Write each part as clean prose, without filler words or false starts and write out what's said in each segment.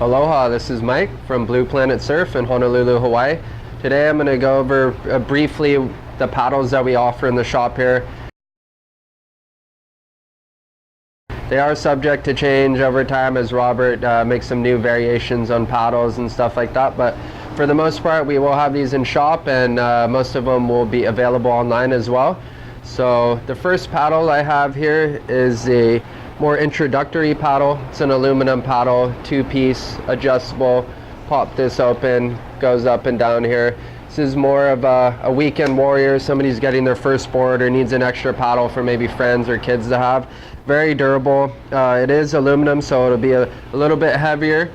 Aloha, this is Mike from Blue Planet SUP in Honolulu, Hawaii. Today I'm going to go over briefly the paddles that we offer in the shop here. They are subject to change over time as Robert makes some new variations on paddles and stuff like that, but for the most part we will have these in shop, and most of them will be available online as well. So the first paddle I have here is a more introductory paddle. It's an aluminum paddle, two-piece, adjustable. Pop this open, goes up and down here. This is more of a weekend warrior, somebody's getting their first board or needs an extra paddle for maybe friends or kids to have. Very durable. It is aluminum, so it'll be a little bit heavier.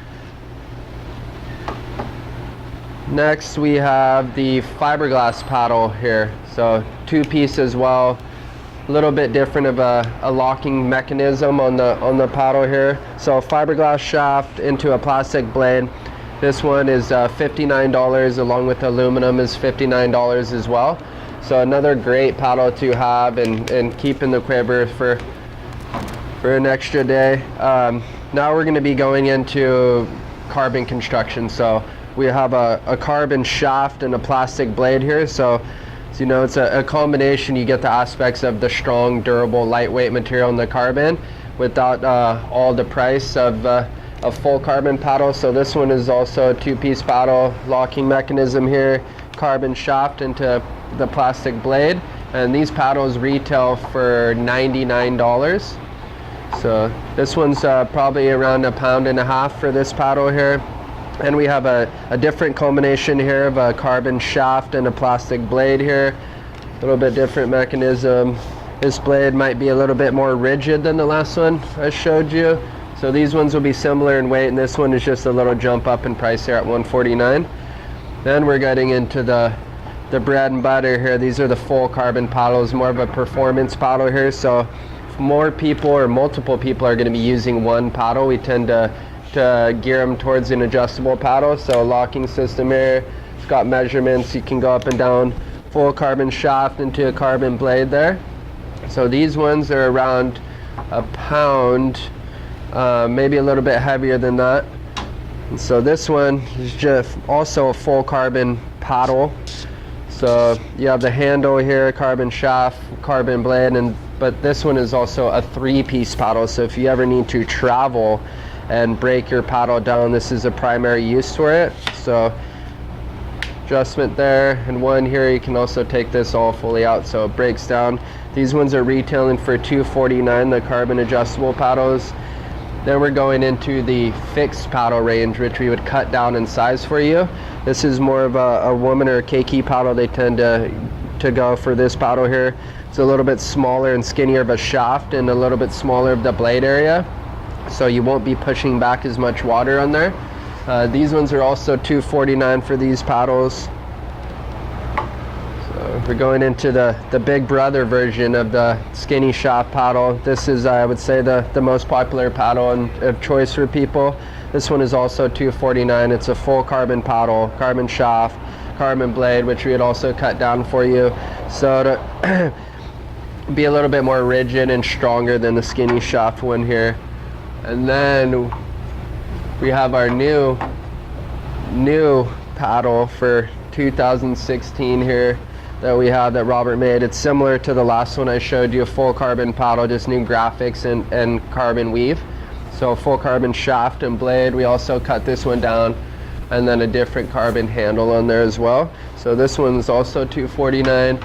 Next we have the fiberglass paddle here, so two-piece as well. A little bit different of a locking mechanism on the paddle here. So fiberglass shaft into a plastic blade. This one is $59, along with aluminum is $59 as well. So another great paddle to have and keep in the quiver for an extra day. Now we're going to be going into carbon construction. So we have a carbon shaft and a plastic blade here. So you know, it's a combination. You get the aspects of the strong, durable, lightweight material in the carbon without all the price of a full carbon paddle. So this one is also a two-piece paddle, locking mechanism here, carbon shaft into the plastic blade, and these paddles retail for $99. So this one's probably around £1.50 for this paddle here. And we have a different combination here of a carbon shaft and a plastic blade here. A little bit different mechanism. This blade might be a little bit more rigid than the last one I showed you. So these ones will be similar in weight, and this one is just a little jump up in price here at $149. Then we're getting into the bread and butter here. These are the full carbon paddles, more of a performance paddle here. So if more people or multiple people are going to be using one paddle, we tend to gear them towards an adjustable paddle. So locking system here, it's got measurements, you can go up and down, full carbon shaft into a carbon blade there. So these ones are around a pound, maybe a little bit heavier than that. And so this one is just also a full carbon paddle. So you have the handle here, carbon shaft, carbon blade, but this one is also a three-piece paddle. So if you ever need to travel and break your paddle down, this is a primary use for it. So adjustment there, and one here, you can also take this all fully out so it breaks down. These ones are retailing for $249, the carbon adjustable paddles. Then we're going into the fixed paddle range, which we would cut down in size for you. This is more of a woman or a keiki paddle. They tend to go for this paddle here. It's a little bit smaller and skinnier of a shaft and a little bit smaller of the blade area, so you won't be pushing back as much water on there. These ones are also $249 for these paddles. So we're going into the big brother version of the skinny shaft paddle. This is, I would say, the most popular paddle of choice for people. This one is also $249. It's a full carbon paddle, carbon shaft, carbon blade, which we would also cut down for you, so to be a little bit more rigid and stronger than the skinny shaft one here. And then we have our new paddle for 2016 here that we have that Robert made. It's similar to the last one I showed you, a full carbon paddle, just new graphics and carbon weave. So full carbon shaft and blade. We also cut this one down, and then a different carbon handle on there as well. So this one's also $249.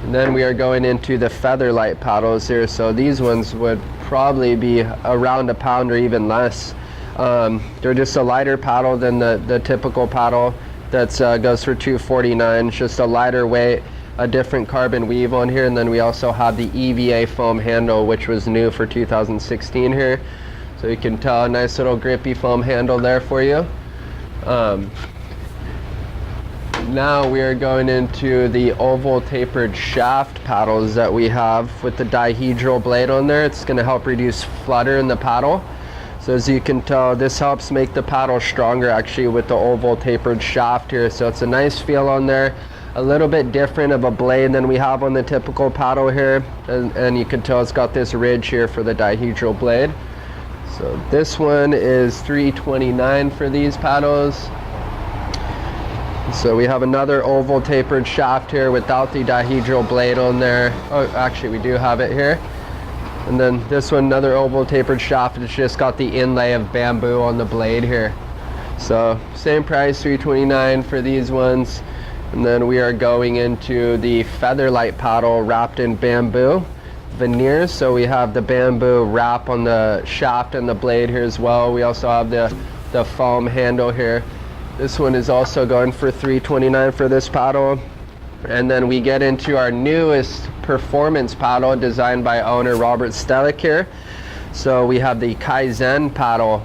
And then we are going into the featherlight paddles here. So these ones would probably be around a pound or even less. They're just a lighter paddle than the typical paddle that goes for $249. It's just a lighter weight, a different carbon weave on here, and then we also have the EVA foam handle, which was new for 2016 here. So you can tell, a nice little grippy foam handle there for you. Now we are going into the oval tapered shaft paddles that we have with the dihedral blade on there. It's going to help reduce flutter in the paddle. So as you can tell, this helps make the paddle stronger actually with the oval tapered shaft here. So it's a nice feel on there. A little bit different of a blade than we have on the typical paddle here. And you can tell it's got this ridge here for the dihedral blade. So this one is $329 for these paddles. So we have another oval tapered shaft here without the dihedral blade on there. Oh, actually we do have it here. And then this one, another oval tapered shaft. It's just got the inlay of bamboo on the blade here. So same price, $329 for these ones. And then we are going into the Featherlight paddle wrapped in bamboo veneers. So we have the bamboo wrap on the shaft and the blade here as well. We also have the foam handle here. This one is also going for $329 for this paddle. And then we get into our newest performance paddle designed by owner Robert Stellick here. So we have the Kaizen paddle.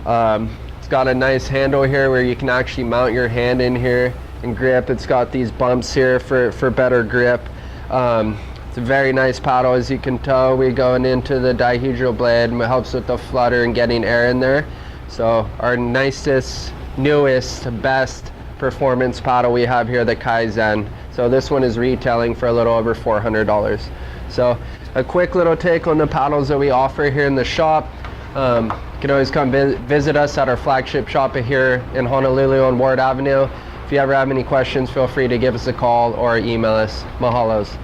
It's got a nice handle here where you can actually mount your hand in here and grip. It's got these bumps here for better grip. It's a very nice paddle, as you can tell. We're going into the dihedral blade, and it helps with the flutter and getting air in there. So our nicest, newest, best performance paddle we have here, the Kaizen. So this one is retailing for a little over $400. So a quick little take on the paddles that we offer here in the shop. You can always come visit us at our flagship shop here in Honolulu on Ward Avenue. If you ever have any questions, feel free to give us a call or email us. Mahalos.